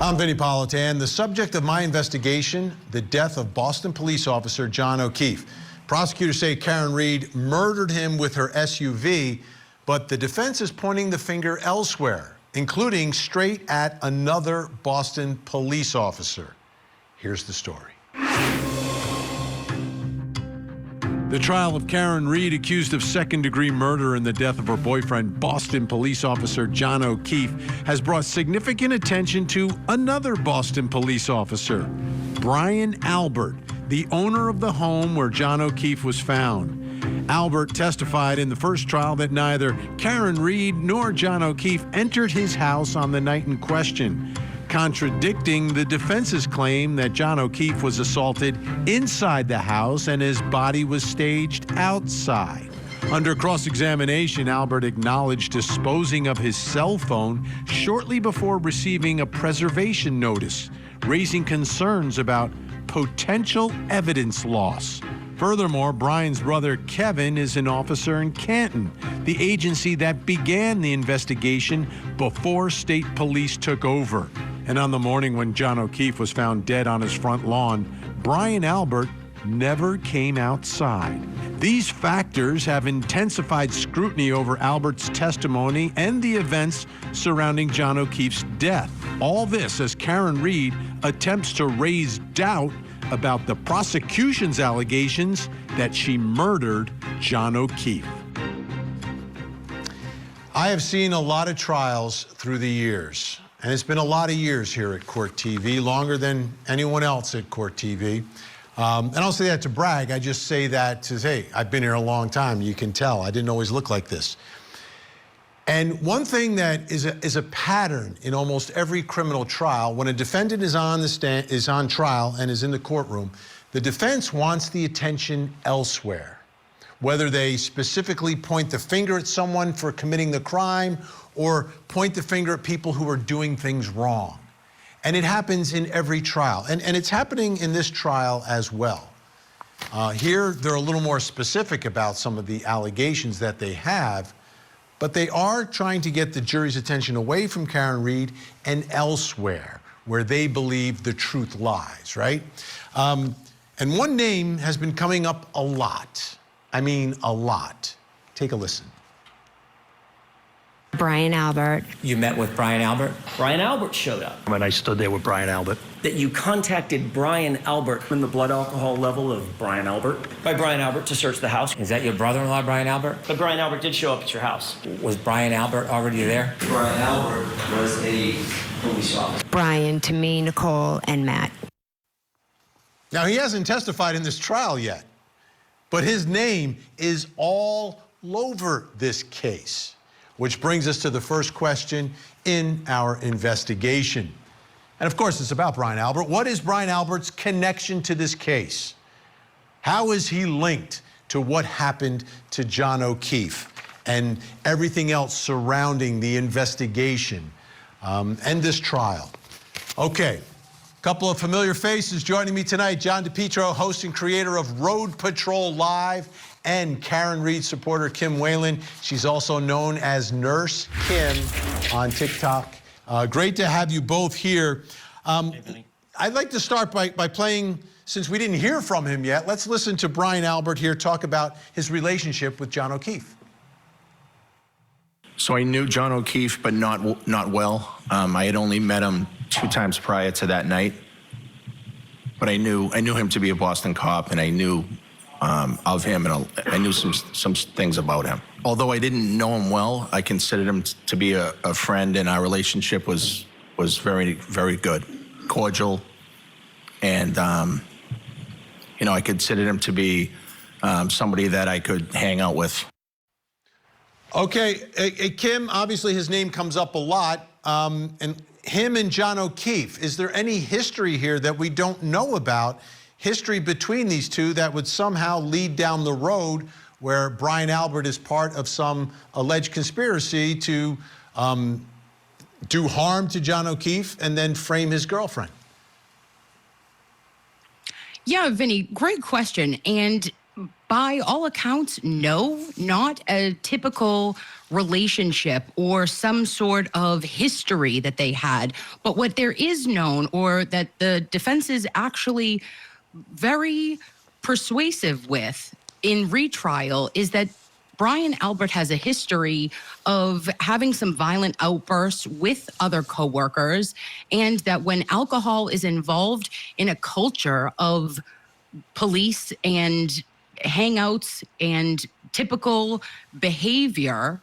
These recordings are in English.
I'm Vinnie Politan. The subject of my investigation, the death of Boston police officer John O'Keefe. Prosecutors say Karen Reed murdered him with her SUV, but the defense is pointing the finger elsewhere, including straight at another Boston police officer. Here's the story. The trial of Karen Reed, accused of second-degree murder in the death of her boyfriend, Boston police officer John O'Keefe, has brought significant attention to another Boston police officer, Brian Albert, the owner of the home where John O'Keefe was found. Albert testified in the first trial that neither Karen Reed nor John O'Keefe entered his house on the night in question, contradicting the defense's claim that John O'Keefe was assaulted inside the house and his body was staged outside. Under cross-examination, Albert acknowledged disposing of his cell phone shortly before receiving a preservation notice, raising concerns about potential evidence loss. Furthermore, Brian's brother Kevin is an officer in Canton, the agency that began the investigation before state police took over. And on the morning when John O'Keefe was found dead on his front lawn, Brian Albert never came outside. These factors have intensified scrutiny over Albert's testimony and the events surrounding John O'Keefe's death. All this as Karen Reed attempts to raise doubt about the prosecution's allegations that she murdered John O'Keefe. I have seen a lot of trials through the years, and it's been a lot of years here at Court TV, longer than anyone else at Court TV. And I don't say that to brag, I just say that to say, hey, I've been here a long time, you can tell, I didn't always look like this. And one thing that is a pattern in almost every criminal trial, when a defendant is on trial and is in the courtroom, the defense wants the attention elsewhere. Whether they specifically point the finger at someone for committing the crime or point the finger at people who are doing things wrong. And it happens in every trial. And it's happening in this trial as well. Here, they're a little more specific about some of the allegations that they have, but they are trying to get the jury's attention away from Karen Reed and elsewhere where they believe the truth lies, right? And one name has been coming up a lot. I mean, a lot. Take a listen. Brian Albert. You met with Brian Albert? Brian Albert showed up. When I stood there with Brian Albert. That you contacted Brian Albert from the blood alcohol level of Brian Albert by Brian Albert to search the house. Is that your brother-in-law, Brian Albert? But Brian Albert did show up at your house. Was Brian Albert already there? Brian Albert was a police officer. Brian to me, Nicole, and Matt. Now, he hasn't testified in this trial yet, but his name is all over this case. Which brings us to the first question in our investigation. And of course, it's about Brian Albert. What is Brian Albert's connection to this case? How is he linked to what happened to John O'Keefe and everything else surrounding the investigation and this trial? Okay, a couple of familiar faces joining me tonight. John DePietro, host and creator of Road Patrol Live, and Karen Reed supporter Kim Whalen. She's also known as Nurse Kim on TikTok. Great to have you both here. I'd like to start by playing, since we didn't hear from him yet, let's listen to Brian Albert here talk about his relationship with John O'Keefe. So I knew John O'Keefe, but not well. I had only met him 2 times prior to that night. But I knew him to be a Boston cop, and I knew of him, and I knew some things about him. Although I didn't know him well, I considered him to be a friend, and our relationship was very, very good, cordial, and you know, I considered him to be somebody that I could hang out with. Okay, Kim, obviously his name comes up a lot, and him and John O'Keefe, is there any history here that we don't know about? History between these two that would somehow lead down the road where Brian Albert is part of some alleged conspiracy to do harm to John O'Keefe and then frame his girlfriend? Yeah, Vinnie, great question. And by all accounts, no, not a typical relationship or some sort of history that they had. But what there is known, or that the defense is actually very persuasive with in retrial, is that Brian Albert has a history of having some violent outbursts with other coworkers, and that when alcohol is involved in a culture of police and hangouts and typical behavior,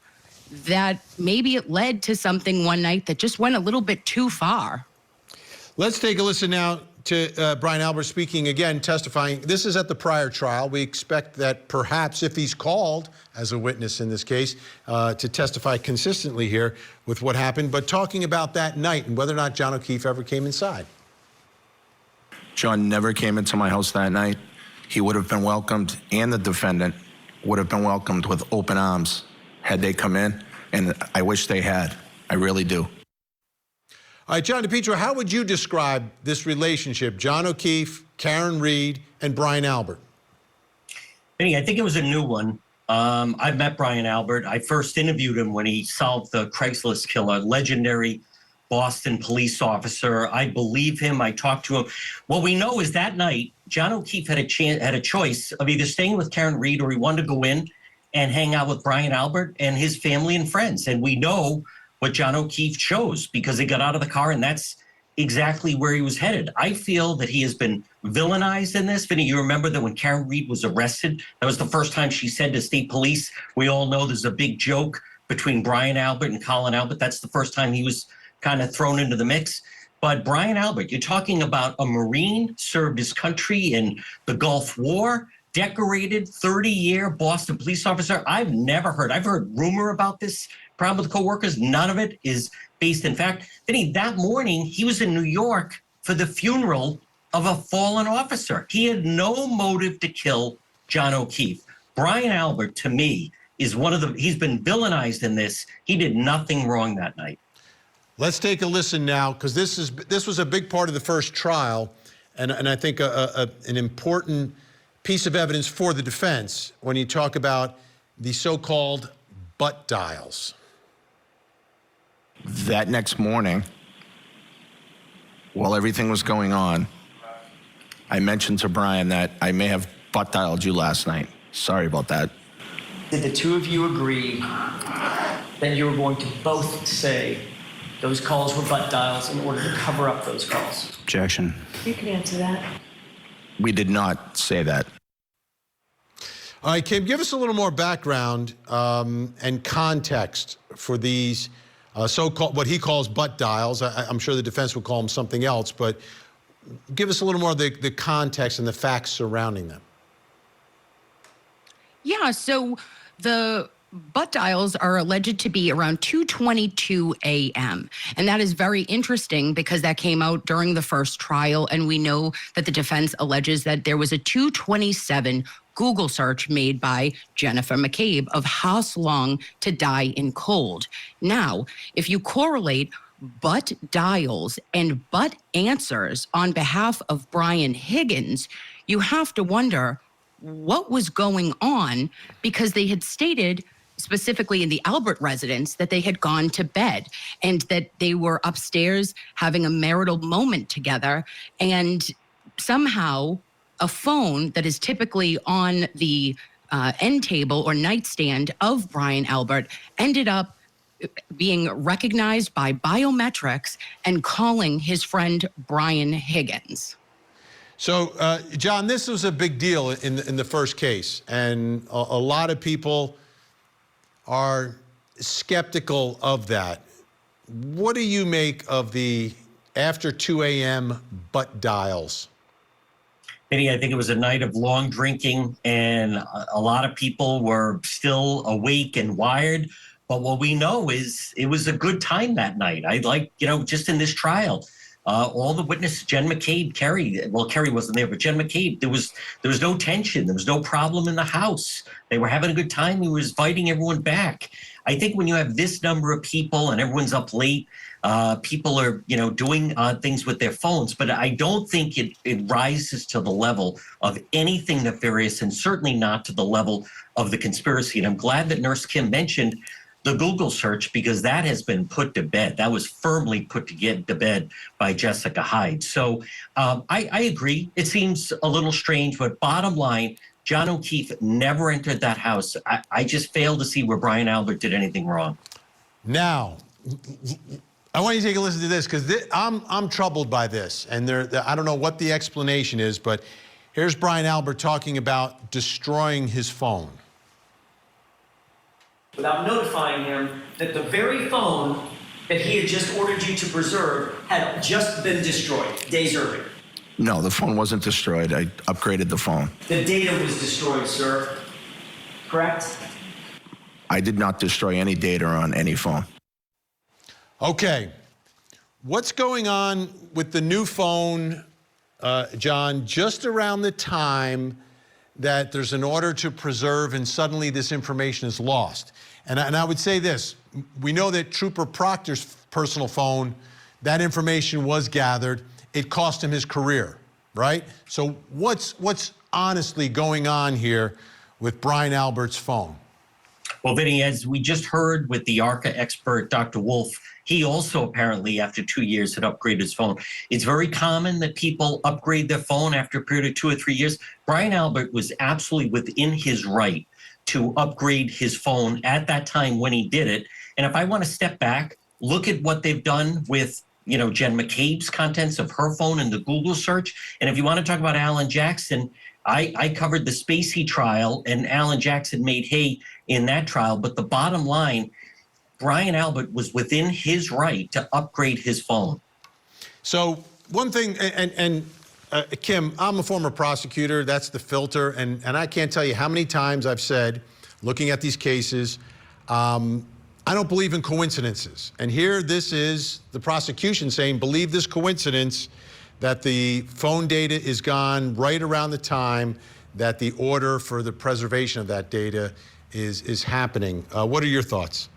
that maybe it led to something one night that just went a little bit too far. Let's take a listen now to Brian Albert speaking again, testifying. This is at the prior trial. We expect that perhaps if he's called as a witness in this case to testify consistently here with what happened, but talking about that night and whether or not John O'Keefe ever came inside. John never came into my house that night. He would have been welcomed, and the defendant would have been welcomed with open arms had they come in, and I wish they had. I really do. All right, John DePietro, how would you describe this relationship, John O'Keefe, Karen Reed, and Brian Albert? Vinnie, I think it was a new one. I've met Brian Albert. I first interviewed him when he solved the Craigslist killer, legendary Boston police officer. I believe him. I talked to him. What we know is that night, John O'Keefe had a choice of either staying with Karen Reed or he wanted to go in and hang out with Brian Albert and his family and friends. And we know what John O'Keefe chose because he got out of the car, and that's exactly where he was headed. I feel that he has been villainized in this. Vinnie, you remember that when Karen Reed was arrested, that was the first time she said to state police, we all know there's a big joke between Brian Albert and Colin Albert. That's the first time he was kind of thrown into the mix. But Brian Albert, you're talking about a Marine, served his country in the Gulf War, decorated 30-year Boston police officer. I've heard rumor about this problem with coworkers. None of it is based in fact. Vinnie, that morning, he was in New York for the funeral of a fallen officer. He had no motive to kill John O'Keefe. Brian Albert, to me, is he's been villainized in this. He did nothing wrong that night. Let's take a listen now, because this was a big part of the first trial, and I think an important piece of evidence for the defense when you talk about the so-called butt dials. That next morning, while everything was going on, I mentioned to Brian that I may have butt dialed you last night. Sorry about that. Did the two of you agree that you were going to both say those calls were butt dials in order to cover up those calls? Objection. You can answer that. We did not say that. All right, Kim, give us a little more background and context for these so-called, what he calls butt dials. I'm sure the defense would call them something else, but give us a little more of the context and the facts surrounding them. Yeah, so the butt dials are alleged to be around 2:22 a.m. And that is very interesting because that came out during the first trial. And we know that the defense alleges that there was a 2:27 Google search made by Jennifer McCabe of House Long to Die in Cold. Now, if you correlate butt dials and butt answers on behalf of Brian Higgins, you have to wonder what was going on, because they had stated specifically in the Albert residence that they had gone to bed and that they were upstairs having a marital moment together, and somehow a phone that is typically on the end table or nightstand of Brian Albert ended up being recognized by biometrics and calling his friend Brian Higgins. So, John, this was a big deal in the first case, and a lot of people are skeptical of that. What do you make of the after 2 a.m. butt dials? Vinnie, I think it was a night of long drinking, and a lot of people were still awake and wired. But what we know is it was a good time that night. Just in this trial, all the witnesses, Jen McCabe, Kerry wasn't there, but Jen McCabe, there was no tension. There was no problem in the house. They were having a good time. He was inviting everyone back. I think when you have this number of people and everyone's up late, people are, doing things with their phones. But I don't think it rises to the level of anything nefarious, and certainly not to the level of the conspiracy. And I'm glad that Nurse Kim mentioned the Google search, because that has been put to bed. That was firmly put to bed by Jessica Hyde. So I agree. It seems a little strange, but bottom line, John O'Keefe never entered that house. I just fail to see where Brian Albert did anything wrong. Now, I want you to take a listen to this, because I'm troubled by this, and I don't know what the explanation is, but here's Brian Albert talking about destroying his phone. Without notifying him that the very phone that he had just ordered you to preserve had just been destroyed days earlier. No, the phone wasn't destroyed. I upgraded the phone. The data was destroyed, sir. Correct? I did not destroy any data on any phone. Okay. What's going on with the new phone, John, just around the time that there's an order to preserve and suddenly this information is lost? And I would say this. We know that Trooper Proctor's personal phone, that information was gathered. It cost him his career, right? So what's honestly going on here with Brian Albert's phone? Well, Vinny, as we just heard with the ARCA expert, Dr. Wolf, he also apparently, after 2 years, had upgraded his phone. It's very common that people upgrade their phone after a period of 2 or 3 years. Brian Albert was absolutely within his right to upgrade his phone at that time when he did it. And if I want to step back, look at what they've done with, Jen McCabe's contents of her phone in the Google search. And if you want to talk about Alan Jackson, I covered the Spacey trial, and Alan Jackson made hay in that trial. But the bottom line, Brian Albert was within his right to upgrade his phone. So one thing, Kim, I'm a former prosecutor. That's the filter. And I can't tell you how many times I've said, looking at these cases, I don't believe in coincidences. And here this is the prosecution saying, believe this coincidence that the phone data is gone right around the time that the order for the preservation of that data is happening. What are your thoughts?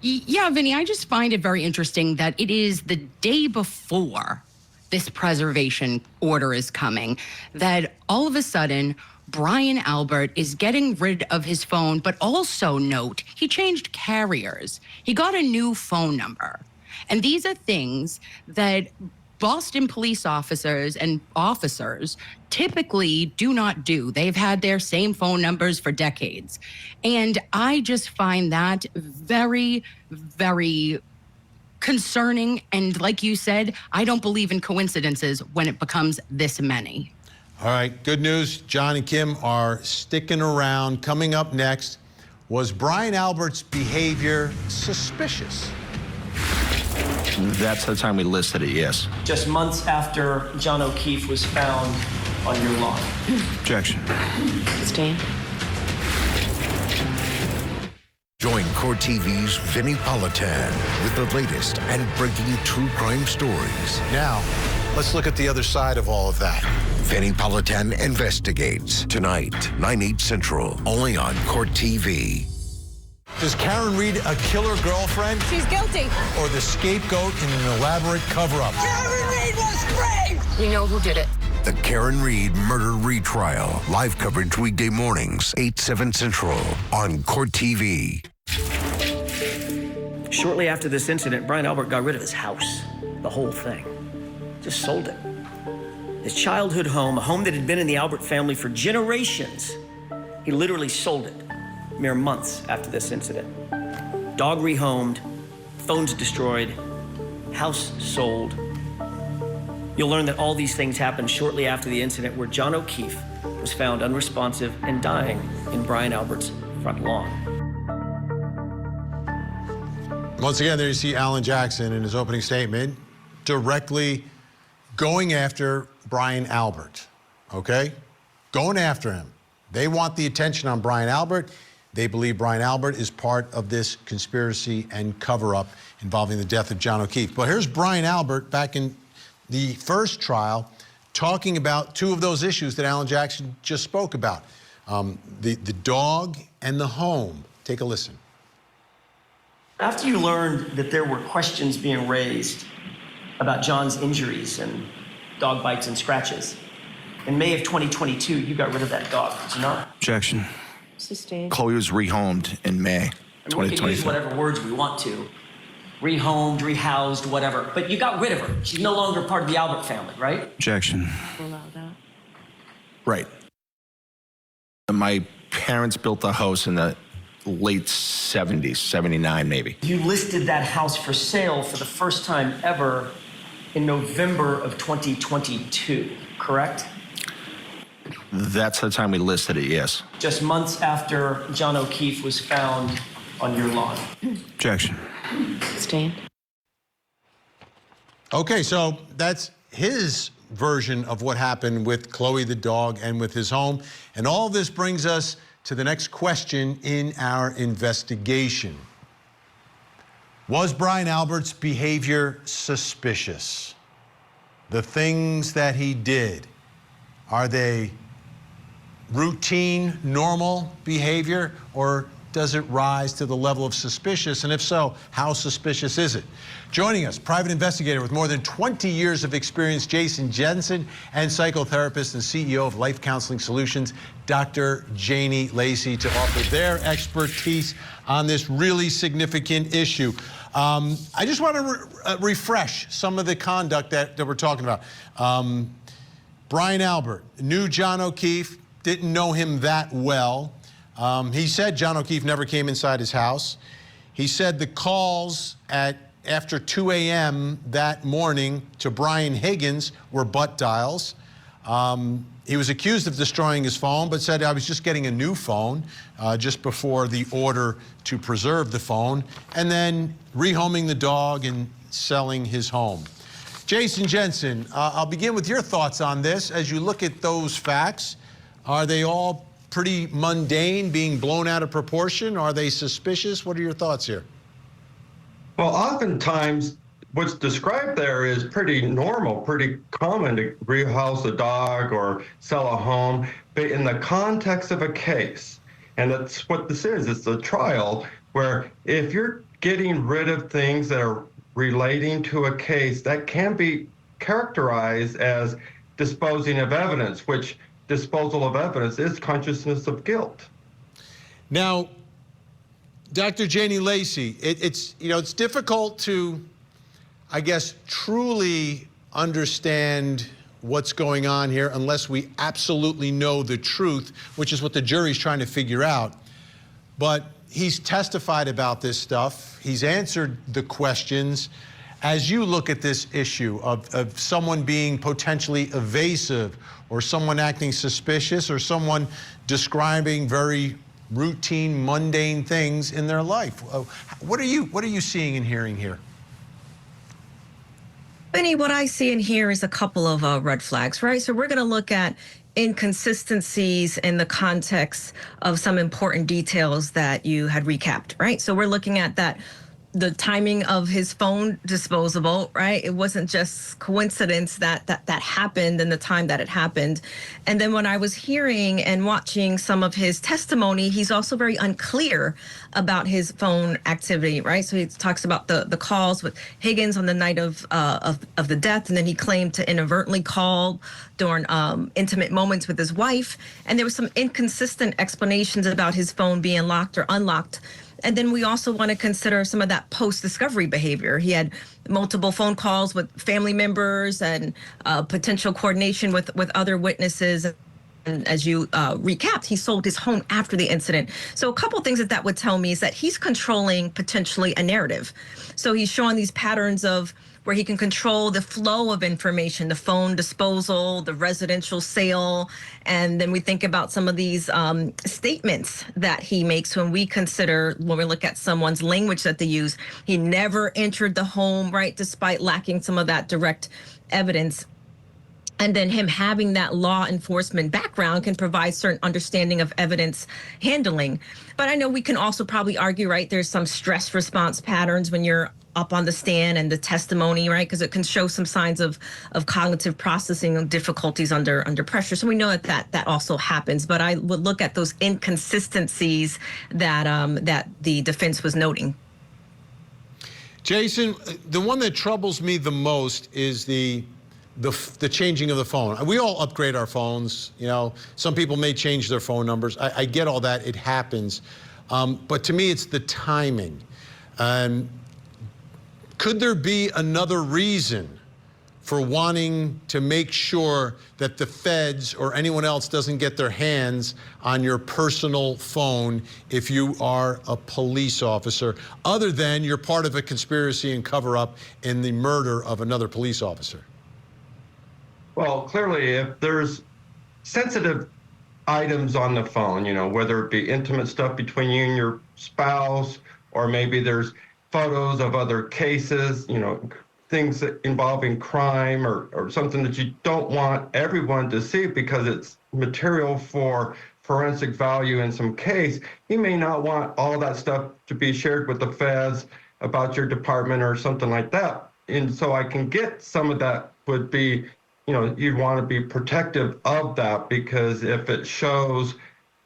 Yeah, Vinny, I just find it very interesting that it is the day before this preservation order is coming that all of a sudden Brian Albert is getting rid of his phone, but also note, he changed carriers. He got a new phone number. And these are things that Boston police officers and officers typically do not do. They've had their same phone numbers for decades. And I just find that very, very concerning. And like you said, I don't believe in coincidences when it becomes this many. All right, good news. John and Kim are sticking around. Coming up next, was Brian Albert's behavior suspicious? That's the time we listed it, yes. Just months after John O'Keefe was found on your lawn. Objection. Stay. Join Court TV's Vinnie Politan with the latest and breaking true crime stories. Now, let's look at the other side of all of that. Vinnie Politan Investigates, tonight, 9/8 Central, only on Court TV. Is Karen Reed a killer girlfriend? She's guilty. Or the scapegoat in an elaborate cover-up? Karen Reed was brave. We know who did it. The Karen Reed murder retrial. Live coverage weekday mornings, 8/7 Central on Court TV. Shortly after this incident, Brian Albert got rid of his house, the whole thing. Just sold it. His childhood home, a home that had been in the Albert family for generations. He literally sold it mere months after this incident. Dog rehomed, phones destroyed, house sold. You'll learn that all these things happened shortly after the incident where John O'Keefe was found unresponsive and dying in Brian Albert's front lawn. Once again, there you see Alan Jackson in his opening statement directly going after Brian Albert, okay? Going after him. They want the attention on Brian Albert. They believe Brian Albert is part of this conspiracy and cover-up involving the death of John O'Keefe. But here's Brian Albert back in the first trial talking about two of those issues that Alan Jackson just spoke about, the dog and the home. Take a listen. After you learned that there were questions being raised about John's injuries and dog bites and scratches, in May of 2022, you got rid of that dog, did you not? Objection. Sustained. Chloe was rehomed in May And we can use 2023. whatever words we want to. Rehomed, rehoused, whatever. But you got rid of her. She's no longer part of the Albert family, right? Objection. Allow that. Right. My parents built the house in the late 70s, 79 maybe. You listed that house for sale for the first time ever in November of 2022, correct? That's the time we listed it, yes. Just months after John O'Keefe was found on your lawn. Objection. Sustained. Okay, so that's his version of what happened with Chloe the dog and with his home. And all this brings us to the next question in our investigation. Was Brian Albert's behavior suspicious? The things that he did, are they routine, normal behavior, or does it rise to the level of suspicious? And if so, how suspicious is it? Joining us, private investigator with more than 20 years of experience, Jason Jensen, and psychotherapist and CEO of Life Counseling Solutions, Dr. Janie Lacey, to offer their expertise on this really significant issue. I just want to refresh some of the conduct that we're talking about. Brian Albert knew John O'Keefe, didn't know him that well. He said John O'Keefe never came inside his house. He said the calls after 2 a.m. that morning to Brian Higgins were butt dials. He was accused of destroying his phone, but said, I was just getting a new phone just before the order to preserve the phone, and then rehoming the dog and selling his home. Jason Jensen, I'll begin with your thoughts on this. As you look at those facts, are they all pretty mundane, being blown out of proportion? Are they suspicious? What are your thoughts here? Well, oftentimes what's described there is pretty normal, pretty common to rehouse a dog or sell a home. But in the context of a case, and that's what this is, it's a trial where if you're getting rid of things that are relating to a case, that can be characterized as disposing of evidence, which disposal of evidence is consciousness of guilt. Now, Dr. Janie Lacey, it's difficult to, I guess, truly understand what's going on here unless we absolutely know the truth, which is what the jury's trying to figure out. But he's testified about this stuff. He's answered the questions. As you look at this issue of someone being potentially evasive, or someone acting suspicious, or someone describing very routine, mundane things in their life, what are you seeing and hearing here? Vinnie, what I see and hear is a couple of red flags, right? So we're going to look at inconsistencies in the context of some important details that you had recapped, right? So we're looking at that, the timing of his phone disposable, right? It wasn't just coincidence that happened and the time that it happened. And then when I was hearing and watching some of his testimony, he's also very unclear about his phone activity, right? So he talks about the calls with Higgins on the night of the death, and then he claimed to inadvertently call during intimate moments with his wife. And there was some inconsistent explanations about his phone being locked or unlocked. And then we also want to consider some of that post-discovery behavior. He had multiple phone calls with family members and potential coordination with other witnesses. And as you recapped, he sold his home after the incident. So a couple things that would tell me is that he's controlling potentially a narrative. So he's showing these patterns of where he can control the flow of information, the phone disposal, the residential sale. And then we think about some of these statements that he makes when we look at someone's language that they use. He never entered the home, right, despite lacking some of that direct evidence. And then him having that law enforcement background can provide certain understanding of evidence handling. But I know we can also probably argue, right, there's some stress response patterns when you're up on the stand and the testimony, right? Because it can show some signs of cognitive processing difficulties under pressure. So we know that also happens. But I would look at those inconsistencies that the defense was noting. Jason, the one that troubles me the most is the changing of the phone. We all upgrade our phones. You know, some people may change their phone numbers. I get all that. It happens. But to me, it's the timing. Could there be another reason for wanting to make sure that the feds or anyone else doesn't get their hands on your personal phone if you are a police officer, other than you're part of a conspiracy and cover-up in the murder of another police officer? Well, clearly, if there's sensitive items on the phone, you know, whether it be intimate stuff between you and your spouse, or maybe there's photos of other cases, you know, things involving crime or something that you don't want everyone to see because it's material for forensic value in some case, you may not want all that stuff to be shared with the feds about your department or something like that. And so I can get some of that would be, you know, you'd want to be protective of that, because if it shows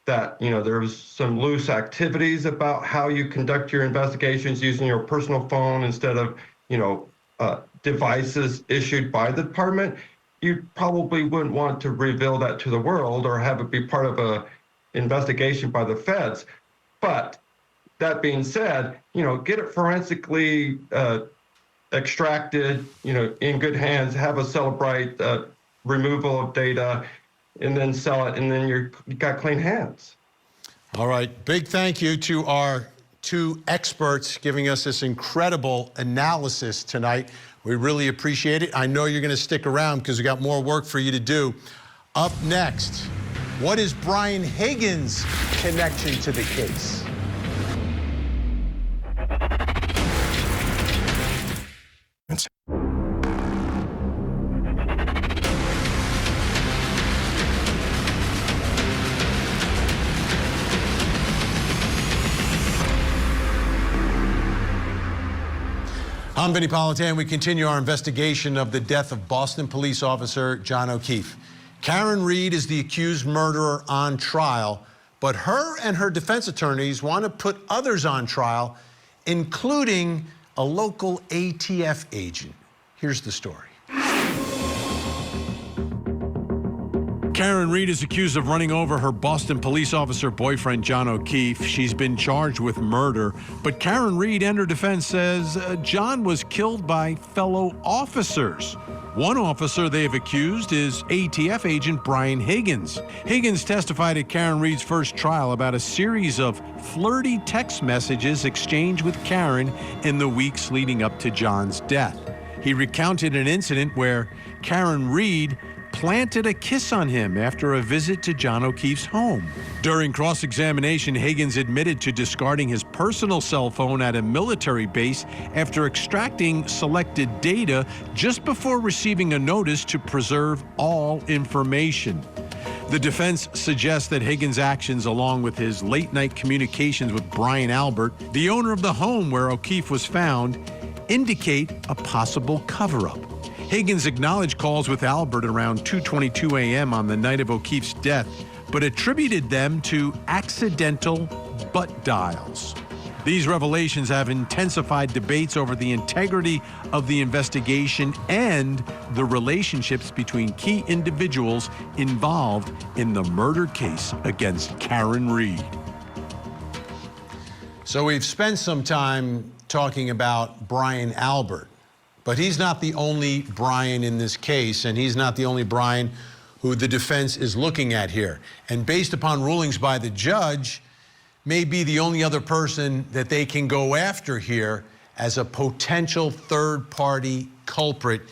that, you know, there's some loose activities about how you conduct your investigations using your personal phone instead of, you know, devices issued by the department, you probably wouldn't want to reveal that to the world or have it be part of a investigation by the feds. But that being said, you know, get it forensically extracted, you know, in good hands, have a Celebrite removal of data, and then sell it, and then you got clean hands. All right, big thank you to our two experts giving us this incredible analysis tonight. We really appreciate it. I know you're going to stick around because we got more work for you to do. Up next, what is Brian Higgins' connection to the case? I'm Vinnie Politan. We continue our investigation of the death of Boston police officer John O'Keefe. Karen Reed is the accused murderer on trial, but her and her defense attorneys want to put others on trial, including a local ATF agent. Here's the story. Karen Reed is accused of running over her Boston police officer boyfriend, John O'Keefe. She's been charged with murder, but Karen Reed and her defense says John was killed by fellow officers. One officer they've accused is ATF agent Brian Higgins. Higgins testified at Karen Reed's first trial about a series of flirty text messages exchanged with Karen in the weeks leading up to John's death. He recounted an incident where Karen Reed planted a kiss on him after a visit to John O'Keefe's home. During cross-examination, Higgins admitted to discarding his personal cell phone at a military base after extracting selected data just before receiving a notice to preserve all information. The defense suggests that Higgins' actions, along with his late-night communications with Brian Albert, the owner of the home where O'Keefe was found, indicate a possible cover-up. Higgins acknowledged calls with Albert around 2:22 a.m. on the night of O'Keefe's death, but attributed them to accidental butt dials. These revelations have intensified debates over the integrity of the investigation and the relationships between key individuals involved in the murder case against Karen Reed. So we've spent some time talking about Brian Albert. But he's not the only Brian in this case, and he's not the only Brian who the defense is looking at here. And based upon rulings by the judge, may be the only other person that they can go after here as a potential third-party culprit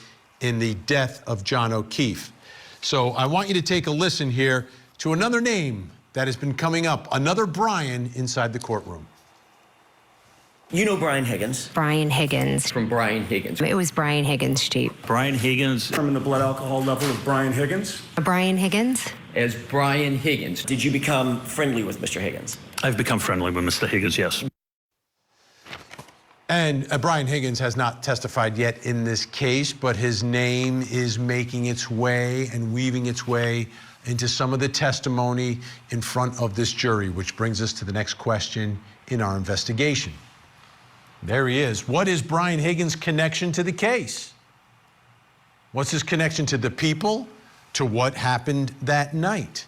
in the death of John O'Keefe. So I want you to take a listen here to another name that has been coming up, another Brian inside the courtroom. You know Brian Higgins. Brian Higgins. From Brian Higgins. It was Brian Higgins' Jeep. Brian Higgins. Determine the blood alcohol level of Brian Higgins. Brian Higgins. As Brian Higgins, did you become friendly with Mr. Higgins? I've become friendly with Mr. Higgins, yes. And Brian Higgins has not testified yet in this case, but his name is making its way and weaving its way into some of the testimony in front of this jury, which brings us to the next question in our investigation. There he is. What is Brian Higgins' connection to the case? What's his connection to the people, to what happened that night?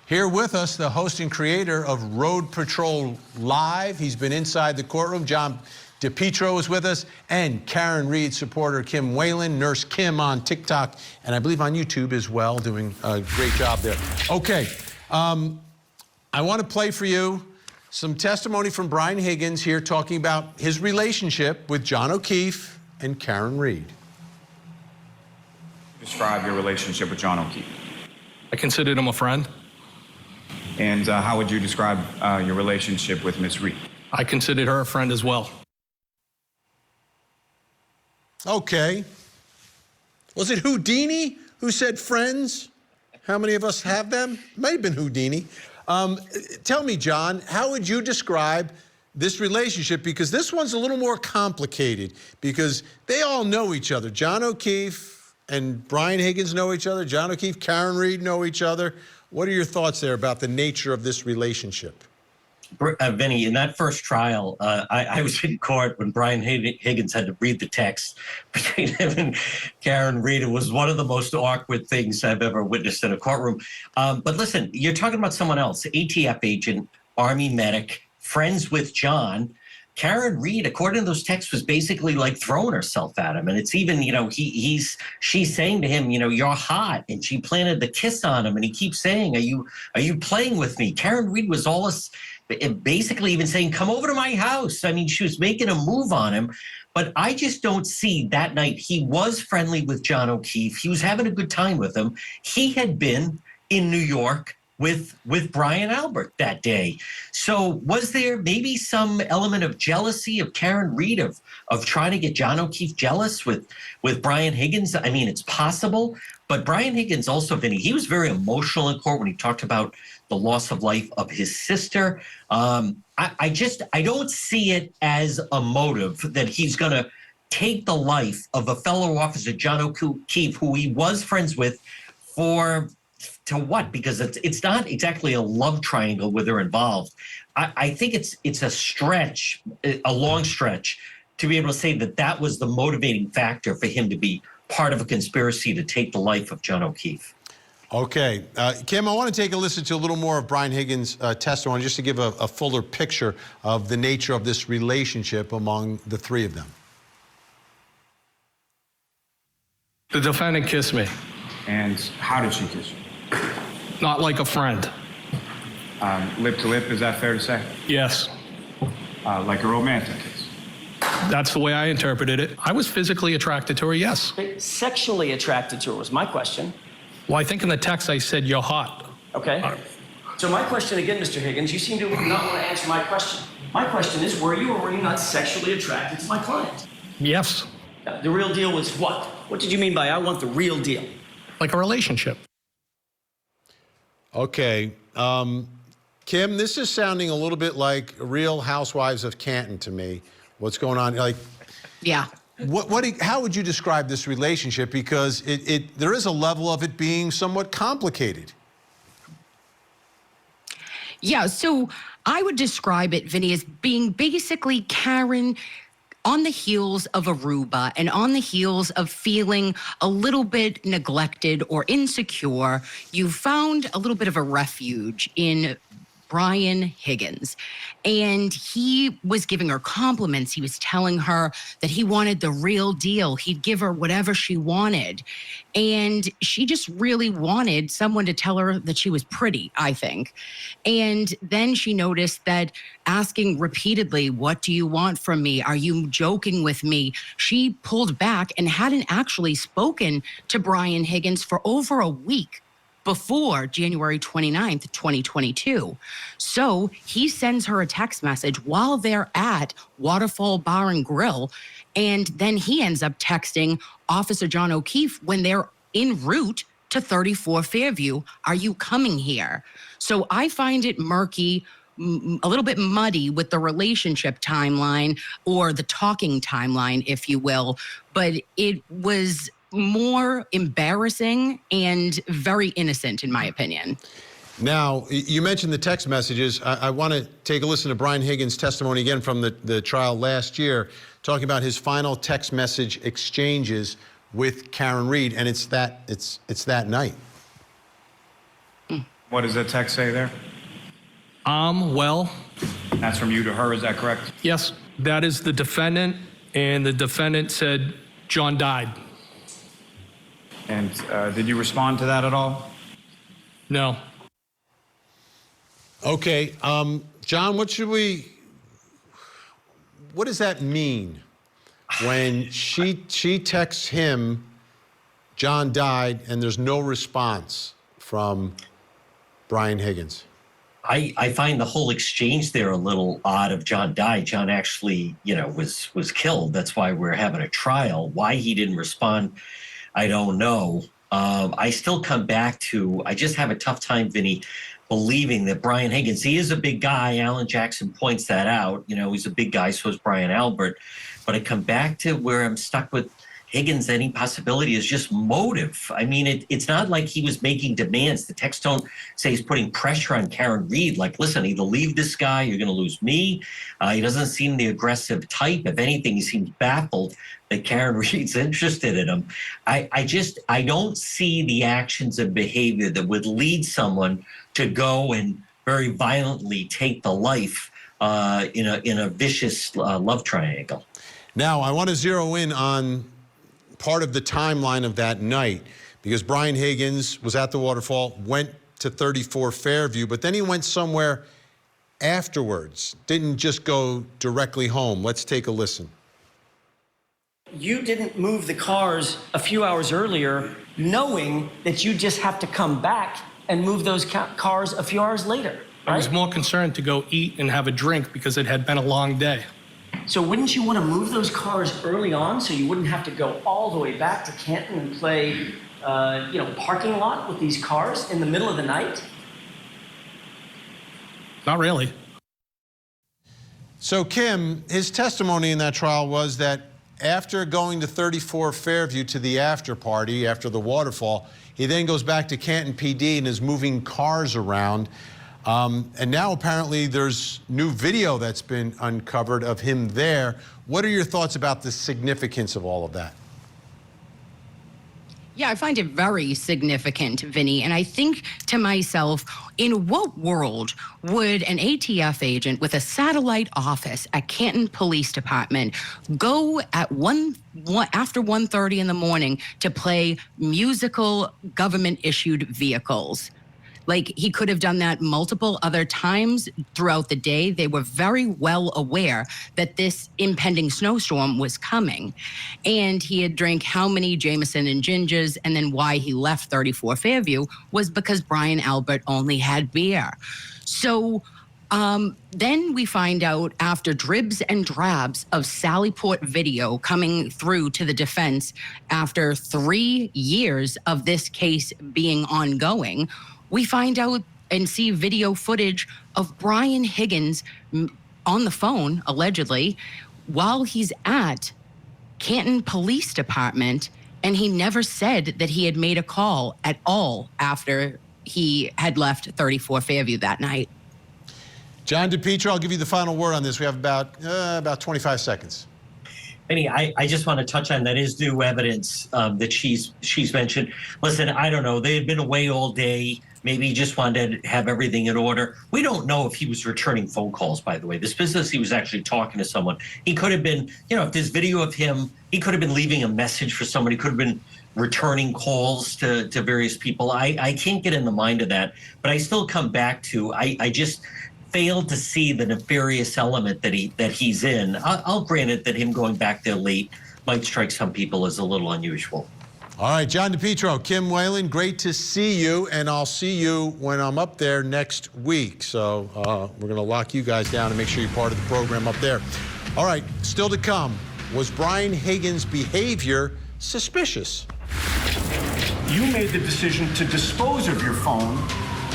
Here with us, the host and creator of Road Patrol Live. He's been inside the courtroom. John DePietro is with us, and Karen Reed supporter Kim Whalen, Nurse Kim on TikTok, and I believe on YouTube as well, doing a great job there. Okay, I want to play for you some testimony from Brian Higgins here talking about his relationship with John O'Keefe and Karen Reed. Describe your relationship with John O'Keefe. I considered him a friend. And how would you describe your relationship with Miss Reed? I considered her a friend as well. Okay. Was it Houdini who said friends? How many of us have them? Might have been Houdini. Tell me, John, how would you describe this relationship? Because this one's a little more complicated because they all know each other. John O'Keefe and Brian Higgins know each other. John O'Keefe, Karen Reed know each other. What are your thoughts there about the nature of this relationship? Vinnie, in that first trial, I was in court when Brian Higgins had to read the text between him and Karen Reed. It was one of the most awkward things I've ever witnessed in a courtroom. But listen, you're talking about someone else, ATF agent, Army medic, friends with John. Karen Reed, according to those texts, was basically like throwing herself at him. And it's even, she's saying to him, you're hot. And she planted the kiss on him. And he keeps saying, are you playing with me? Karen Reed was basically even saying, come over to my house. I mean, she was making a move on him. But I just don't see that night. He was friendly with John O'Keefe. He was having a good time with him. He had been in New York with Brian Albert that day. So was there maybe some element of jealousy of Karen Reed of trying to get John O'Keefe jealous with Brian Higgins? I mean, it's possible. But Brian Higgins also, Vinnie, he was very emotional in court when he talked about the loss of life of his sister. I don't see it as a motive that he's going to take the life of a fellow officer, John O'Keefe, who he was friends with, to what? Because it's not exactly a love triangle where they're involved. I think it's a stretch, a long stretch, to be able to say that was the motivating factor for him to be part of a conspiracy to take the life of John O'Keefe. Okay. Kim, I want to take a listen to a little more of Brian Higgins' testimony just to give a fuller picture of the nature of this relationship among the three of them. The defendant kissed me. And how did she kiss you? Not like a friend. Lip to lip, is that fair to say? Yes. Like a romantic kiss? That's the way I interpreted it. I was physically attracted to her, yes. Sexually attracted to her was my question. Well, I think in the text I said, you're hot. Okay. So my question again, Mr. Higgins, you seem to not want to answer my question. My question is, were you or were you not sexually attracted to my client? Yes. The real deal was what? What did you mean by I want the real deal? Like a relationship. Okay. Kim, this is sounding a little bit like Real Housewives of Canton to me. What's going on? Yeah. How would you describe this relationship? Because there is a level of it being somewhat complicated. Yeah, so I would describe it, Vinnie, as being basically Karen on the heels of Aruba and on the heels of feeling a little bit neglected or insecure. You found a little bit of a refuge in Brian Higgins, and he was giving her compliments. He was telling her that he wanted the real deal. He'd give her whatever she wanted. And she just really wanted someone to tell her that she was pretty, I think. And then she noticed that asking repeatedly, what do you want from me? Are you joking with me? She pulled back and hadn't actually spoken to Brian Higgins for over a week before January 29th, 2022. So he sends her a text message while they're at Waterfall Bar and Grill. And then he ends up texting Officer John O'Keefe when they're en route to 34 Fairview. Are you coming here? So I find it murky a little bit muddy with the relationship timeline or the talking timeline, if you will, but it was more embarrassing and very innocent, in my opinion. Now, you mentioned the text messages. I want to take a listen to Brian Higgins' testimony again from the trial last year, talking about his final text message exchanges with Karen Reed, and it's that night. What does that text say there? Well. That's from you to her, is that correct? Yes, that is the defendant, and the defendant said John died. And did you respond to that at all? No. Okay, John, what does that mean when she texts him, John died, and there's no response from Brian Higgins? I find the whole exchange there a little odd. Of John died. John actually, was killed. That's why we're having a trial. Why he didn't respond, I don't know. I still come back to, I just have a tough time, Vinny, believing that Brian Higgins, he is a big guy. Alan Jackson points that out. He's a big guy, so is Brian Albert. But I come back to where I'm stuck with Higgins. Any possibility is just motive. I mean, it's not like he was making demands. The text don't say he's putting pressure on Karen Reed. Like, listen, either leave this guy, you're going to lose me. He doesn't seem the aggressive type. If anything, he seems baffled that Karen Reed's interested in him. I don't see the actions and behavior that would lead someone to go and very violently take the life in a vicious love triangle. Now, I want to zero in on part of the timeline of that night, because Brian Higgins was at the waterfall, went to 34 Fairview, but then he went somewhere afterwards, didn't just go directly home. Let's take a listen. You didn't move the cars a few hours earlier knowing that you just have to come back and move those cars a few hours later, right? I was more concerned to go eat and have a drink because it had been a long day. So wouldn't you want to move those cars early on so you wouldn't have to go all the way back to Canton and play, parking lot with these cars in the middle of the night? Not really. So, Kim, his testimony in that trial was that after going to 34 Fairview to the after party, after the waterfall, he then goes back to Canton PD and is moving cars around. And now apparently there's new video that's been uncovered of him there. What are your thoughts about the significance of all of that? Yeah, I find it very significant, Vinny. And I think to myself, in what world would an ATF agent with a satellite office at Canton Police Department go at after 1:30 in the morning to play musical government-issued vehicles? Like, he could have done that multiple other times throughout the day. They were very well aware that this impending snowstorm was coming. And he had drank how many Jameson and Gingers, and then why he left 34 Fairview was because Brian Albert only had beer. So then we find out, after dribs and drabs of Sallyport video coming through to the defense after 3 years of this case being ongoing, we find out and see video footage of Brian Higgins on the phone, allegedly, while he's at Canton Police Department, and he never said that he had made a call at all after he had left 34 Fairview that night. John DePietro, I'll give you the final word on this. We have about 25 seconds. Vinny, I just want to touch on that is new evidence that she's mentioned. Listen, I don't know. They had been away all day. Maybe he just wanted to have everything in order. We don't know if he was returning phone calls, by the way. This business, he was actually talking to someone. He could have been, if there's video of him, he could have been leaving a message for somebody, could have been returning calls to various people. I can't get in the mind of that, but I still come back to, I just failed to see the nefarious element that he's in. I'll grant it that him going back there late might strike some people as a little unusual. All right, John DePietro, Kim Whalen, great to see you, and I'll see you when I'm up there next week. So we're going to lock you guys down and make sure you're part of the program up there. All right, still to come, was Brian Higgins' behavior suspicious? You made the decision to dispose of your phone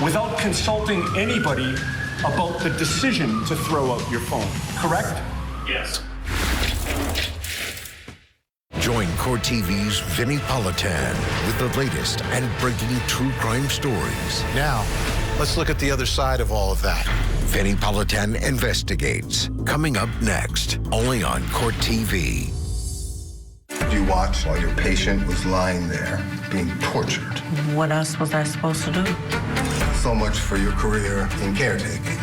without consulting anybody about the decision to throw out your phone, correct? Yes. Join Court TV's Vinnie Politan with the latest and breaking true crime stories. Now, let's look at the other side of all of that. Vinnie Politan Investigates, coming up next, only on Court TV. You watched while your patient was lying there being tortured. What else was I supposed to do? So much for your career in caretaking.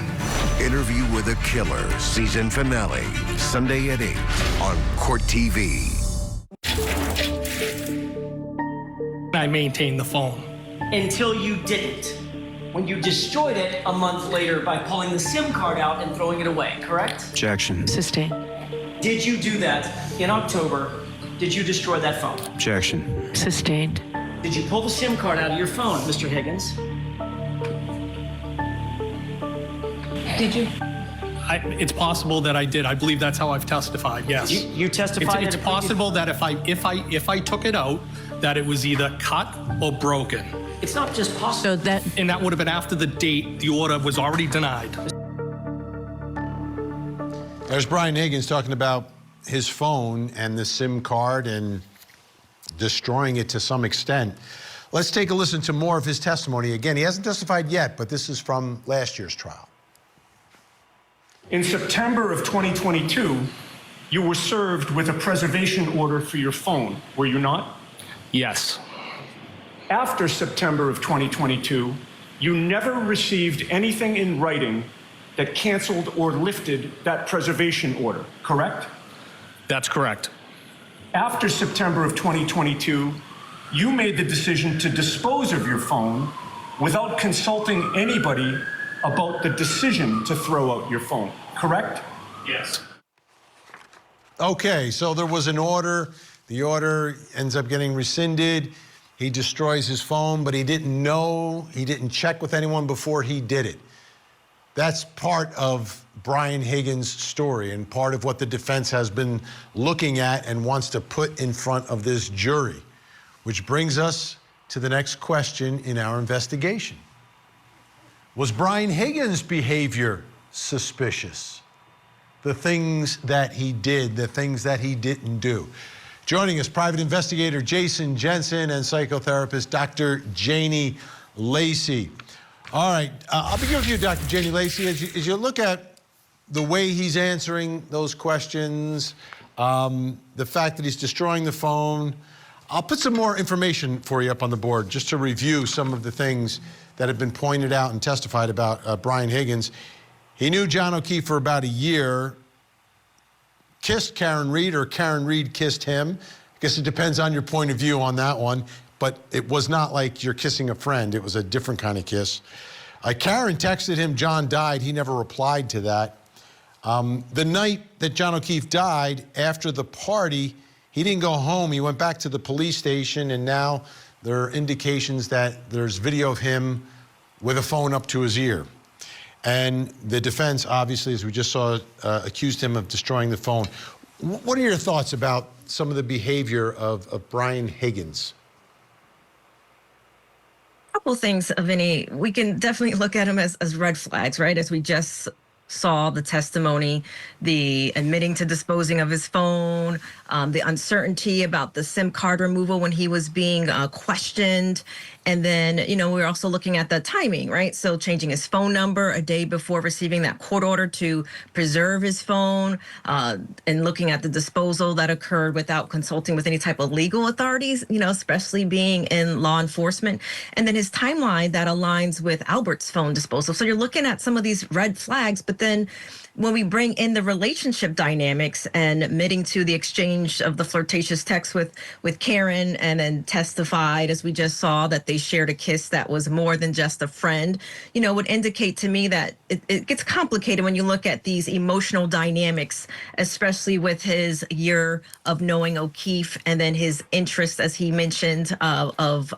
Interview with a Killer, season finale, Sunday at 8 on Court TV. I maintained the phone. Until you didn't. When you destroyed it a month later by pulling the SIM card out and throwing it away, correct? Objection. Sustained. Did you do that in October? Did you destroy that phone? Objection. Sustained. Did you pull the SIM card out of your phone, Mr. Higgins? Did you? It's possible that I did. I believe that's how I've testified. Yes. You testified. It's possible that if I took it out, that it was either cut or broken. It's not just possible. So that. And that would have been after the date the order was already denied. There's Brian Higgins talking about his phone and the SIM card and destroying it to some extent. Let's take a listen to more of his testimony. Again, he hasn't testified yet, but this is from last year's trial. In September of 2022, you were served with a preservation order for your phone, were you not? Yes. After September of 2022, you never received anything in writing that canceled or lifted that preservation order, correct? That's correct. After September of 2022, you made the decision to dispose of your phone without consulting anybody about the decision to throw out your phone, correct? Yes. Okay, so there was an order. The order ends up getting rescinded. He destroys his phone, but he didn't know, he didn't check with anyone before he did it. That's part of Brian Higgins' story and part of what the defense has been looking at and wants to put in front of this jury, which brings us to the next question in our investigation. Was Brian Higgins' behavior suspicious? The things that he did, the things that he didn't do. Joining us, private investigator Jason Jensen and psychotherapist Dr. Janie Lacey. All right, I'll begin with you, Dr. Janie Lacey. As you look at the way he's answering those questions, the fact that he's destroying the phone, I'll put some more information for you up on the board just to review some of the things that have been pointed out and testified about Brian Higgins. He knew John O'Keefe for about a year, kissed Karen Reed, or Karen Reed kissed him. I guess it depends on your point of view on that one, but it was not like you're kissing a friend. It was a different kind of kiss. Karen texted him, John died. He never replied to that. The night that John O'Keefe died, after the party, he didn't go home. He went back to the police station, and now there are indications that there's video of him with a phone up to his ear. And the defense, obviously, as we just saw, accused him of destroying the phone. What are your thoughts about some of the behavior of Brian Higgins? A couple things, Vinny. We can definitely look at them as red flags, right? As we just saw the testimony, the admitting to disposing of his phone, the uncertainty about the SIM card removal when he was being questioned. And then, we're also looking at the timing, right? So changing his phone number a day before receiving that court order to preserve his phone, and looking at the disposal that occurred without consulting with any type of legal authorities, especially being in law enforcement. And then his timeline that aligns with Albert's phone disposal. So you're looking at some of these red flags, but then when we bring in the relationship dynamics and admitting to the exchange of the flirtatious text with Karen, and then testified, as we just saw, that they shared a kiss that was more than just a friend, would indicate to me that it gets complicated when you look at these emotional dynamics, especially with his year of knowing O'Keefe and then his interest, as he mentioned, of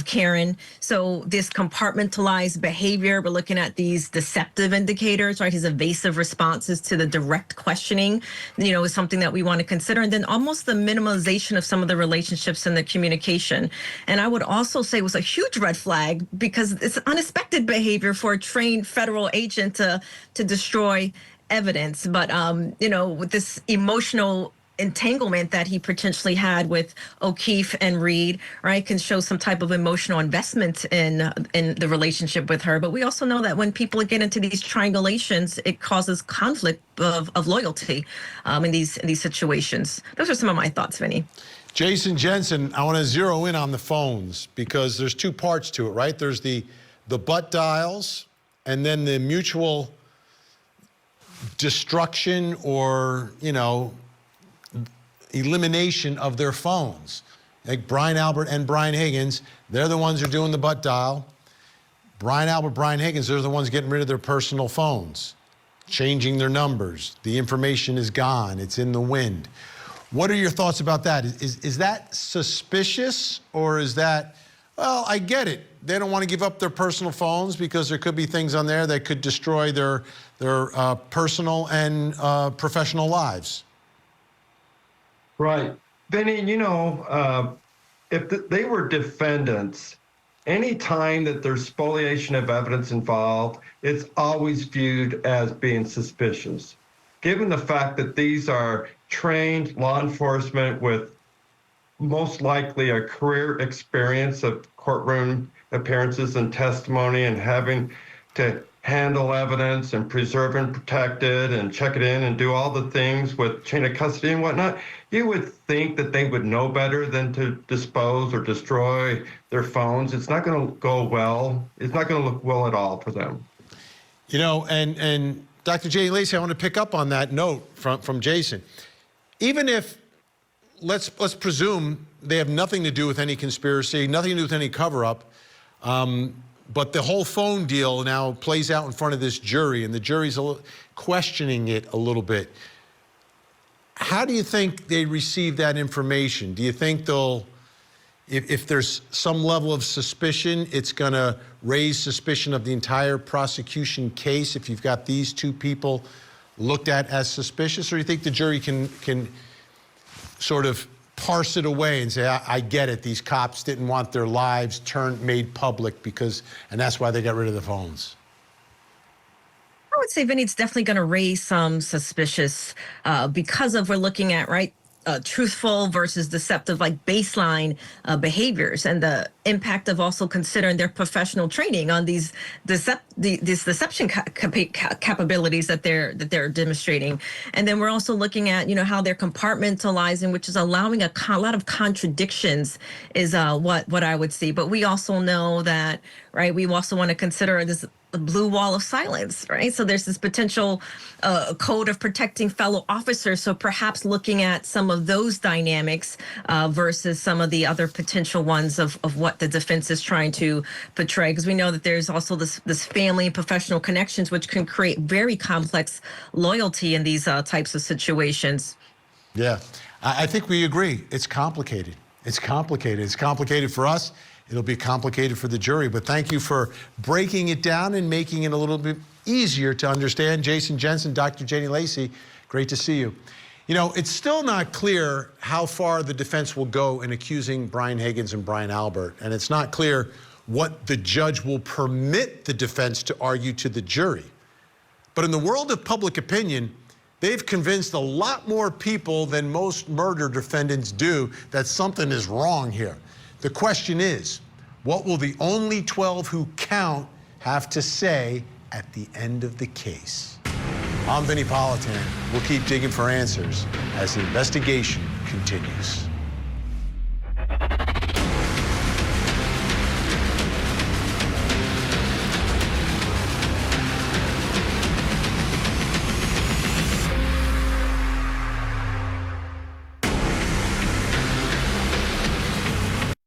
Karen. So this compartmentalized behavior, we're looking at these deceptive indicators interrogators, right? His evasive responses to the direct questioning, is something that we want to consider. And then almost the minimalization of some of the relationships and the communication. And I would also say was a huge red flag because it's unexpected behavior for a trained federal agent to destroy evidence. But, with this emotional entanglement that he potentially had with O'Keefe and Reed, right, can show some type of emotional investment in the relationship with her. But we also know that when people get into these triangulations, it causes conflict of loyalty in these situations. Those are some of my thoughts, Vinny. Jason Jensen, I want to zero in on the phones because there's two parts to it, right? There's the butt dials and then the mutual destruction or, elimination of their phones. Like Brian Albert and Brian Higgins, they're the ones who are doing the butt dial. Brian Albert, Brian Higgins, they're the ones getting rid of their personal phones, changing their numbers. The information is gone. It's in the wind. What are your thoughts about that? Is that suspicious or is that, well, I get it. They don't want to give up their personal phones because there could be things on there that could destroy their personal and professional lives. Right. Vinny, if they were defendants, any time that there's spoliation of evidence involved, it's always viewed as being suspicious. Given the fact that these are trained law enforcement with most likely a career experience of courtroom appearances and testimony and having to handle evidence and preserve and protect it and check it in and do all the things with chain of custody and whatnot, you would think that they would know better than to dispose or destroy their phones. It's not going to go well. It's not going to look well at all for them. And Dr. Jay Lacey, I want to pick up on that note from Jason. Even if, let's presume they have nothing to do with any conspiracy, nothing to do with any cover-up, but the whole phone deal now plays out in front of this jury, and the jury's questioning it a little bit. How do you think they receive that information? Do you think they'll, if there's some level of suspicion, it's going to raise suspicion of the entire prosecution case if you've got these two people looked at as suspicious? Or do you think the jury can sort of parse it away and say, I get it, these cops didn't want their lives made public and that's why they got rid of the phones? I would say, Vinny, it's definitely going to raise some suspicious because we're looking at, right, truthful versus deceptive, like baseline behaviors, and the impact of also considering their professional training on these deception capabilities that they're demonstrating. And then we're also looking at, how they're compartmentalizing, which is allowing a lot of contradictions is what I would see. But we also know that, right, we also want to consider the blue wall of silence, right? So there's this potential code of protecting fellow officers. So perhaps looking at some of those dynamics versus some of the other potential ones of what the defense is trying to portray. Because we know that there's also this family and professional connections, which can create very complex loyalty in these types of situations. Yeah, I think we agree. It's complicated. It's complicated. It's complicated for us. It'll be complicated for the jury, but thank you for breaking it down and making it a little bit easier to understand. Jason Jensen, Dr. Janie Lacey, great to see you. It's still not clear how far the defense will go in accusing Brian Higgins and Brian Albert, and it's not clear what the judge will permit the defense to argue to the jury. But in the world of public opinion, they've convinced a lot more people than most murder defendants do that something is wrong here. The question is, what will the only 12 who count have to say at the end of the case? I'm Vinnie Politan. We'll keep digging for answers as the investigation continues.